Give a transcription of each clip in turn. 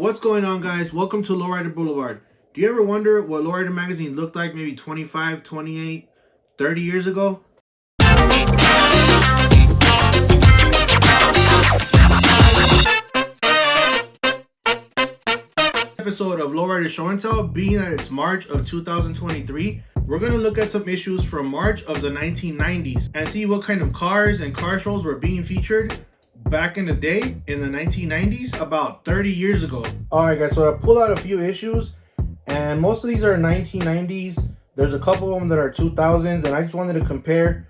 What's going on, guys? Welcome to Lowrider Boulevard. Do you ever wonder what Lowrider Magazine looked like maybe 25, 28, 30 years ago? Episode of Lowrider Show Tell, being that it's March of 2023, we're going to look at some issues from March of the 1990s and see what kind of cars and car shows were being featured back in the day in the 1990s, about 30 years ago. Alright guys, so I pulled out a few issues and most of these are 1990s. There's a couple of them that are 2000s, and I just wanted to compare.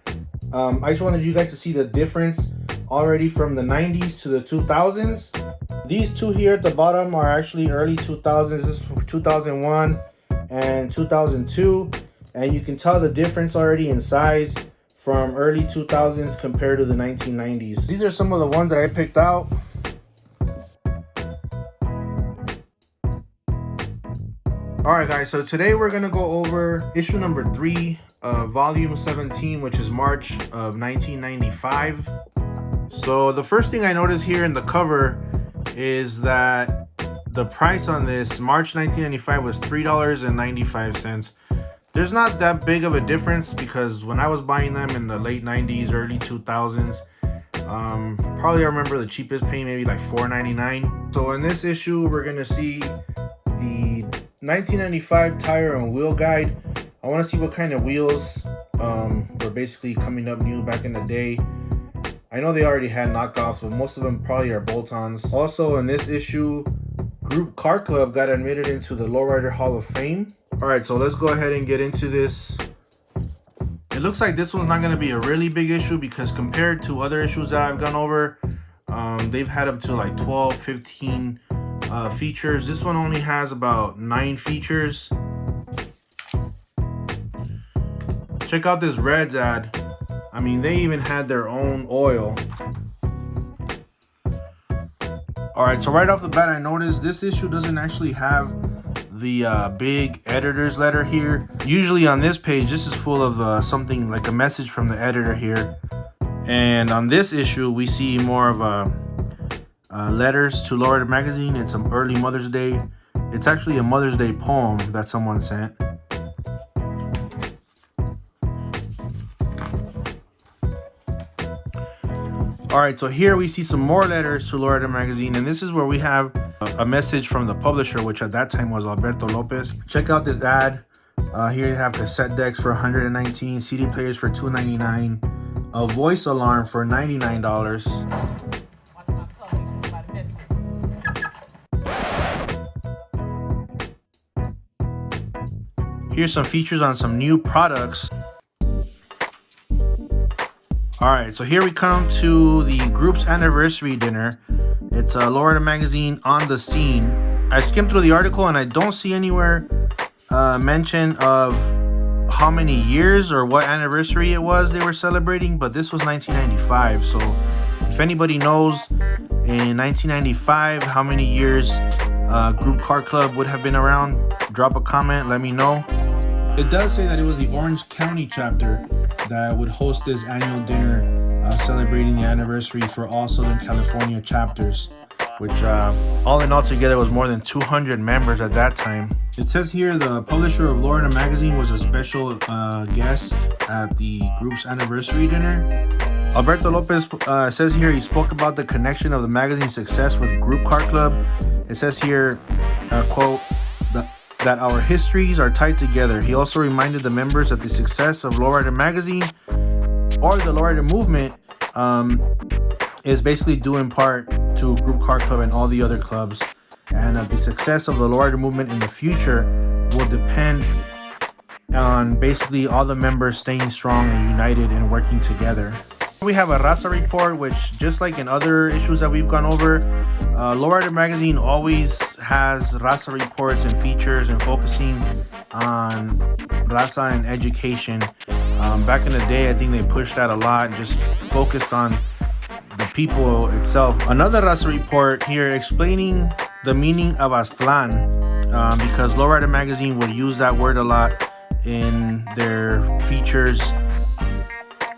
I just wanted you guys to see the difference already from the 90s to the 2000s. These two here at the bottom are actually early 2000s. This is from 2001 and 2002, and you can tell the difference already in size from early 2000s compared to the 1990s. These are some of the ones that I picked out. Alright guys, so today we're going to go over issue number 3 of volume 17, which is March of 1995. So the first thing I noticed here in the cover is that the price on this March 1995 was $3.95. There's not that big of a difference because when I was buying them in the late 90s, early 2000s, probably I remember the cheapest paying maybe like $4.99. So in this issue, we're going to see the 1995 tire and wheel guide. I want to see what kind of wheels were basically coming up new back in the day. I know they already had knockoffs, but most of them probably are bolt-ons. Also in this issue, Groupe Car Club got admitted into the Lowrider Hall of Fame. Alright, so let's go ahead and get into this. It looks like this one's not going to be a really big issue because compared to other issues that I've gone over, they've had up to like 12, 15 features. This one only has about 9 features. Check out this Reds ad. I mean, they even had their own oil. Alright, so right off the bat, I noticed this issue doesn't actually have the big editor's letter here. Usually on this page, this is full of something like a message from the editor here. And on this issue, we see more of letters to Lowrider Magazine. It's some early Mother's Day. It's actually a Mother's Day poem that someone sent. Alright, so here we see some more letters to Lowrider Magazine, and this is where we have a message from the publisher, which at that time was Alberto Lopez. Check out this ad. Here you have cassette decks for $119, CD players for $299, a voice alarm for $99. Here's some features on some new products. Alright, so here we come to the group's anniversary dinner. It's a Lowrider Magazine on the scene. I skimmed through the article and I don't see anywhere mention of how many years or what anniversary it was they were celebrating, but this was 1995. So if anybody knows in 1995 how many years Groupe Car Club would have been around, drop a comment, let me know. It does say that it was the Orange County chapter that would host this annual dinner celebrating the anniversary for all Southern California chapters, which all in all together was more than 200 members at that time. It says here the publisher of Lowrider Magazine was a special guest at the group's anniversary dinner. Alberto Lopez says here he spoke about the connection of the magazine's success with Groupe Car Club. It says here, quote, that our histories are tied together. He also reminded the members that the success of Lowrider Magazine or the Lowrider movement is basically due in part to Groupe Car Club and all the other clubs, and the success of the Lowrider movement in the future will depend on basically all the members staying strong and united and working together. We have a Raza report, which just like in other issues that we've gone over, Lowrider Magazine always has Raza reports and features and focusing on Raza and education. Back in the day, I think they pushed that a lot and just focused on the people itself. Another Raza report here explaining the meaning of Aztlán, because Lowrider Magazine would use that word a lot in their features,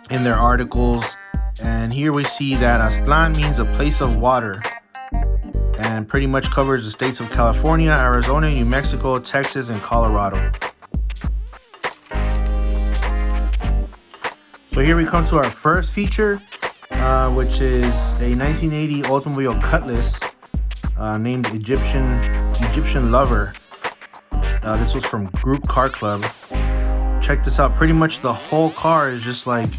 in their articles. And here we see that Aztlán means a place of water. and pretty much covers the states of California, Arizona, New Mexico, Texas, and Colorado. So here we come to our first feature, which is a 1980 Oldsmobile Cutlass named Egyptian Lover. This was from Groupe Car Club. Check this out. Pretty much the whole car is just like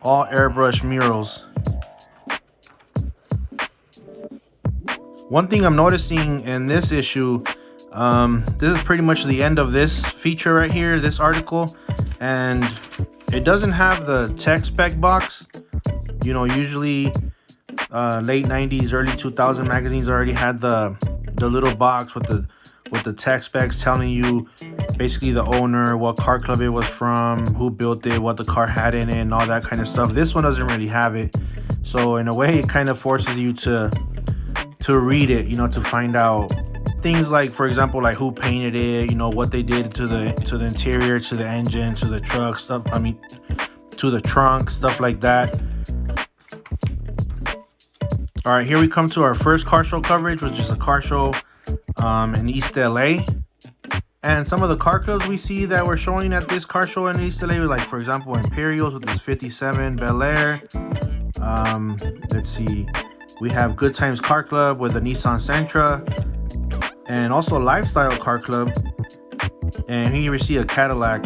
all airbrush murals. One thing I'm noticing in this issue, this is pretty much the end of this feature right here, this article, and it doesn't have the tech spec box. You know, usually late 90s, early 2000 magazines already had the little box with the tech specs telling you basically the owner, what car club it was from, who built it, what the car had in it, and all that kind of stuff. This one doesn't really have it. So in a way, it kind of forces you to read it, you know, to find out things like, for example, like who painted it, you know, what they did to the interior, to the engine, to the truck stuff. I mean, to the trunk, stuff like that. All right, here we come to our first car show coverage, which is a car show in East LA. And some of the car clubs we see that were showing at this car show in East LA, like for example, Imperials with this 57 Bel Air. Let's see. We have Good Times Car Club with a Nissan Sentra, and also Lifestyle Car Club. And here we see a Cadillac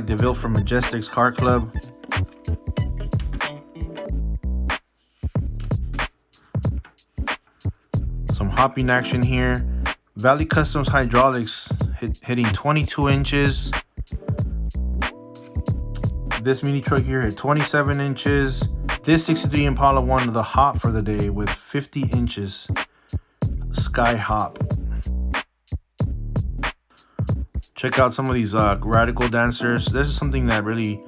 DeVille from Majestics Car Club. Some hopping action here. Valley Customs Hydraulics hitting 22 inches. This mini truck here hit 27 inches. This 63 Impala won the hop for the day with 50 inches. Sky hop. Check out some of these radical dancers. This is something that really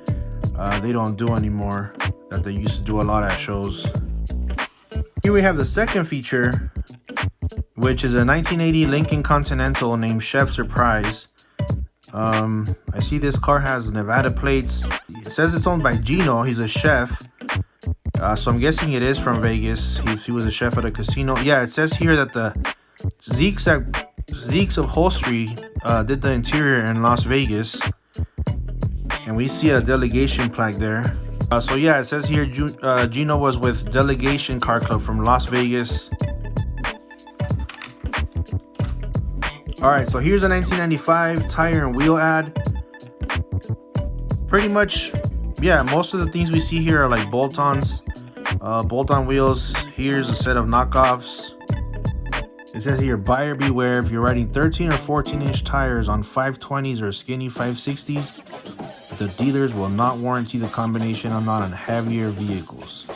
they don't do anymore, that they used to do a lot at shows. Here we have the second feature, which is a 1980 Lincoln Continental named Chef Surprise. I see this car has Nevada plates. It says it's owned by Gino. He's a chef. So I'm guessing it is from Vegas. He was a chef at a casino. Yeah, it says here that the Zeke's Upholstery did the interior in Las Vegas. And we see a delegation plaque there. So yeah, it says here Gino was with Delegation Car Club from Las Vegas. Alright, so here's a 1995 tire and wheel ad. Pretty much, yeah, most of the things we see here are like bolt-ons. Bolt-on wheels. Here's a set of knockoffs. It says here, buyer beware. If you're riding 13 or 14 inch tires on 520s or skinny 560s, the dealers will not warranty the combination on heavier vehicles.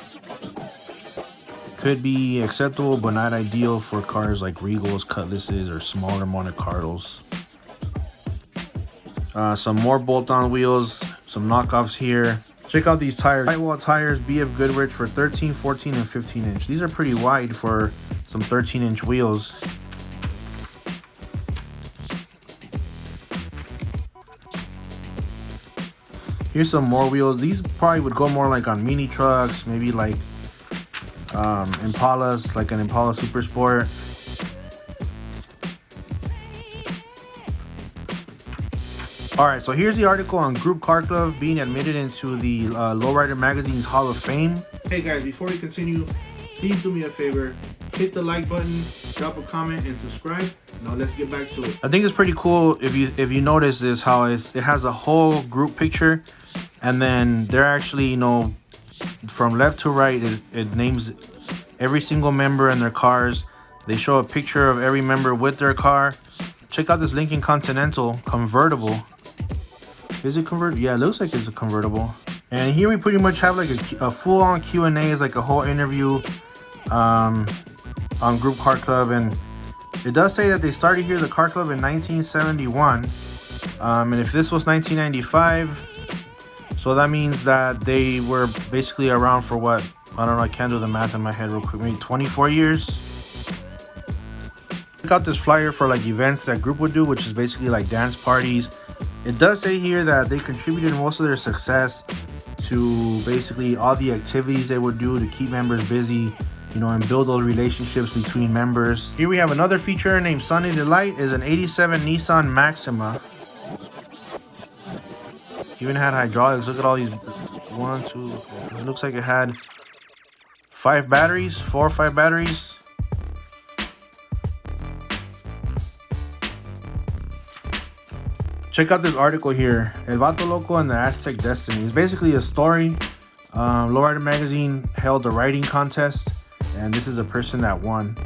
Could be acceptable, but not ideal for cars like Regals, Cutlasses, or smaller Monte Carlos. Some more bolt-on wheels, some knockoffs here. Check out these tires. Sidewall tires, BF Goodrich for 13, 14, and 15 inch. These are pretty wide for some 13 inch wheels. Here's some more wheels. These probably would go more like on mini trucks, maybe like Impalas, like an Impala Super Sport. Alright, so here's the article on Groupe Car Club being admitted into the Lowrider Magazine's Hall of Fame. Hey guys, before we continue, please do me a favor. Hit the like button, drop a comment, and subscribe. Now let's get back to it. I think it's pretty cool if you notice this, how it has a whole group picture, and then they're actually, you know, from left to right, it names every single member and their cars. They show a picture of every member with their car. Check out this Lincoln Continental convertible. Is it convertible? Yeah, it looks like it's a convertible. And here we pretty much have like a full-on Q&A. It's like a whole interview on Groupe Car Club, and it does say that they started here, the car club, in 1971. And if this was 1995, so that means that they were basically around for what? I don't know, I can't do the math in my head real quick. Maybe 24 years. Check out this flyer for like events that group would do, which is basically like dance parties. It does say here that they contributed most of their success to basically all the activities they would do to keep members busy, you know, and build those relationships between members. Here we have another feature named Sunny Delight. Is an 87 Nissan Maxima. Even had hydraulics. Look at all these. 1, 2. It looks like it had 5 batteries, 4 or 5 batteries. Check out this article here, El Vato Loco and the Aztec Destiny. It's basically a story. Lowrider Magazine held a writing contest, and this is a person that won.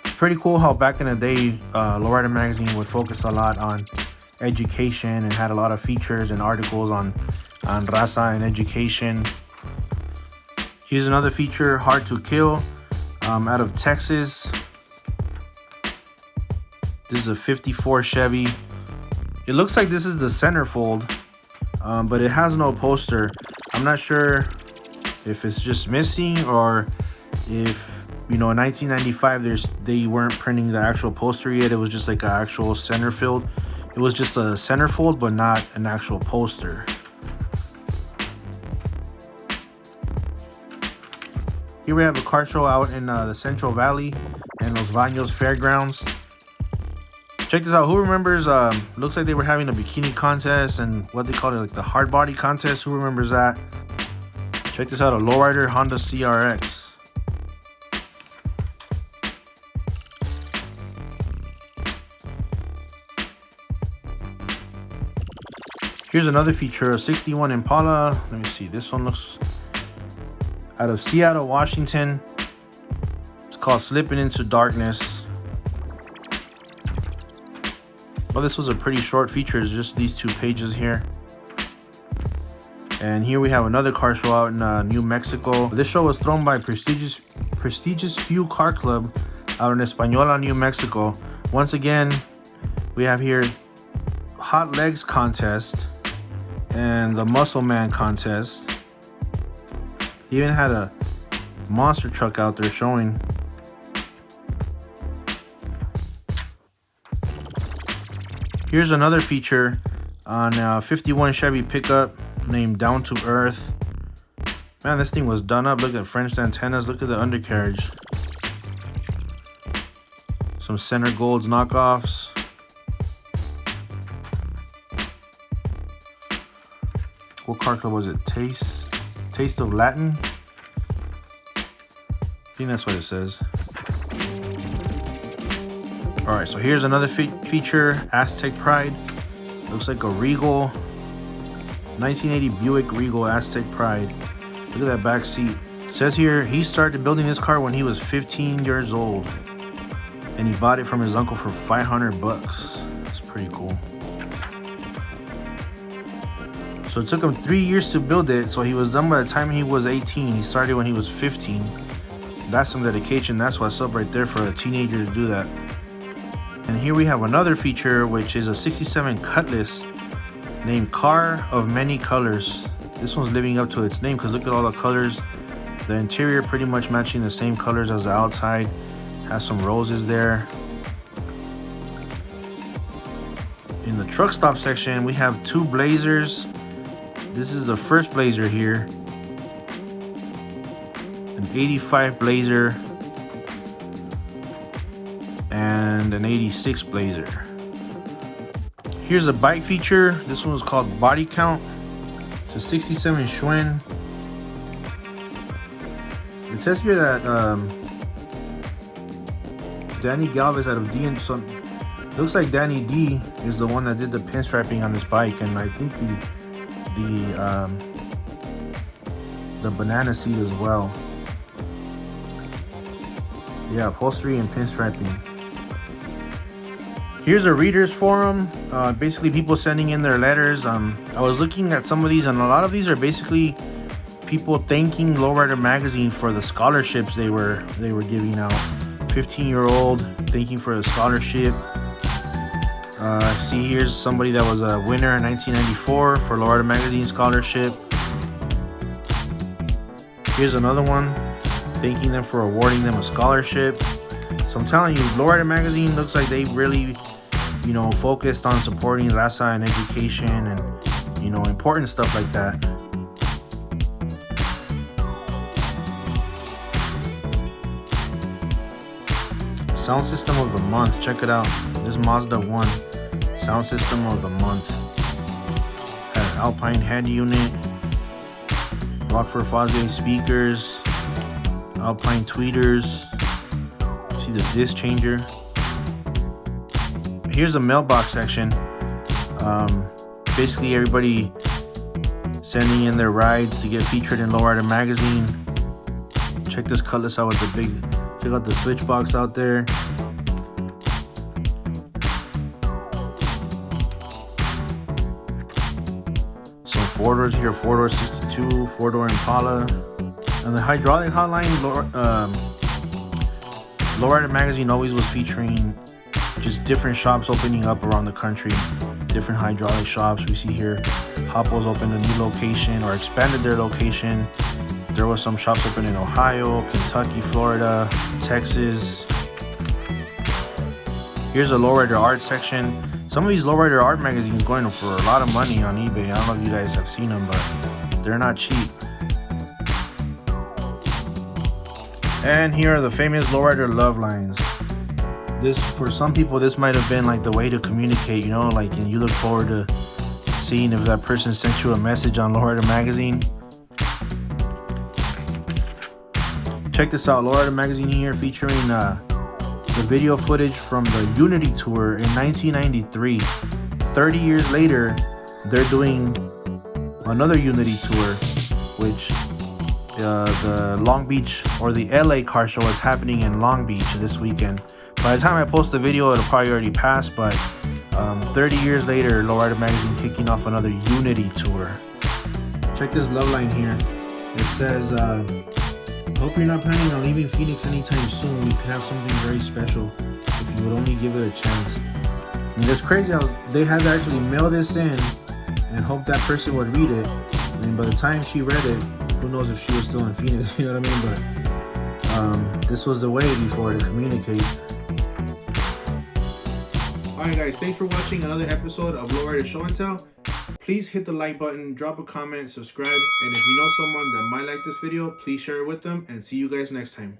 It's pretty cool how back in the day, Lowrider Magazine would focus a lot on education and had a lot of features and articles on raza and education. Here's another feature, Hard to Kill, out of Texas. This is a 54 Chevy. It looks like this is the centerfold, but it has no poster. I'm not sure if it's just missing or if, you know, in 1995 they weren't printing the actual poster yet. It was just like an actual centerfold. It was just a centerfold, but not an actual poster. Here we have a car show out in the Central Valley and Los Baños Fairgrounds. Check this out. Who remembers, looks like they were having a bikini contest and what they call it, like the hard body contest. Who remembers that? Check this out, a Lowrider Honda CRX. Here's another feature, a 61 Impala. Let me see, this one looks out of Seattle, Washington. It's called Slipping Into Darkness. Well, this was a pretty short feature. It's just these 2 pages here. And here we have another car show out in New Mexico. This show was thrown by prestigious Few Car Club out in Española, New Mexico. Once again, we have here Hot Legs contest and the Muscle Man contest. They even had a monster truck out there showing. Here's another feature on a 51 Chevy pickup named Down to Earth. Man, this thing was done up. Look at French antennas. Look at the undercarriage. Some center golds knockoffs. What car club was it? Taste of Latin? I think that's what it says. Alright, so here's another feature, Aztec Pride. Looks like a Regal, 1980 Buick Regal Aztec Pride. Look at that back seat. It says here, he started building this car when he was 15 years old. And he bought it from his uncle for $500. That's pretty cool. So it took him 3 years to build it, so he was done by the time he was 18. He started when he was 15. That's some dedication. That's what's up right there for a teenager to do that. And here we have another feature, which is a 67 Cutlass named Car of Many Colors. This one's living up to its name because look at all the colors. The interior pretty much matching the same colors as the outside. Has some roses there. In the truck stop section, we have 2 Blazers. This is the first Blazer here. An 85 Blazer. And an 86 Blazer. Here's a bike feature. This one was called Body Count. It's a 67 Schwinn. It says here that Danny Galvez out of D and some. Looks like Danny D is the one that did the pinstriping on this bike, and I think the banana seat as well. Yeah, upholstery and pinstriping. Here's a readers forum, basically people sending in their letters. I was looking at some of these, and a lot of these are basically people thanking Lowrider Magazine for the scholarships they were giving out. 15-year-old thanking for a scholarship. See, here's somebody that was a winner in 1994 for Lowrider Magazine scholarship. Here's another one thanking them for awarding them a scholarship. So I'm telling you, Lowrider Magazine looks like they really, you know, focused on supporting raza and education and, you know, important stuff like that. Sound system of the month. Check it out. This Mazda 1. Sound system of the month. Had Alpine head unit. Rockford Fosgate speakers. Alpine tweeters. See the disc changer. Here's a mailbox section. Basically everybody sending in their rides to get featured in Lowrider Magazine. Check this cutlass out with the big, check out the switch box out there. Some four-doors here, four-door 62, four-door Impala. And the hydraulic hotline, Lowrider Magazine always was featuring just different shops opening up around the country. Different hydraulic shops. We see here Hoppo's opened a new location or expanded their location. There was some shops open in Ohio, Kentucky, Florida, Texas. Here's a Lowrider art section. Some of these Lowrider art magazines going for a lot of money on eBay. I don't know if you guys have seen them, but they're not cheap. And here are the famous Lowrider love lines. This, for some people, this might have been like the way to communicate, you know, like, and you look forward to seeing if that person sent you a message on Lowrider Magazine. Check this out, Lowrider Magazine here featuring the video footage from the Unity Tour in 1993. 30 years later, they're doing another Unity Tour, which the Long Beach or the LA car show is happening in Long Beach this weekend. By the time I post the video, it'll probably already pass, but 30 years later, Lowrider Magazine kicking off another Unity Tour. Check this love line here. It says, hope you're not planning on leaving Phoenix anytime soon. We could have something very special if you would only give it a chance. And it's crazy how they had to actually mail this in and hope that person would read it. I mean, by the time she read it, who knows if she was still in Phoenix, you know what I mean? But this was the way before to communicate. Alright guys, thanks for watching another episode of Lowrider Show Tell. Please hit the like button, drop a comment, subscribe, and if you know someone that might like this video, please share it with them, and see you guys next time.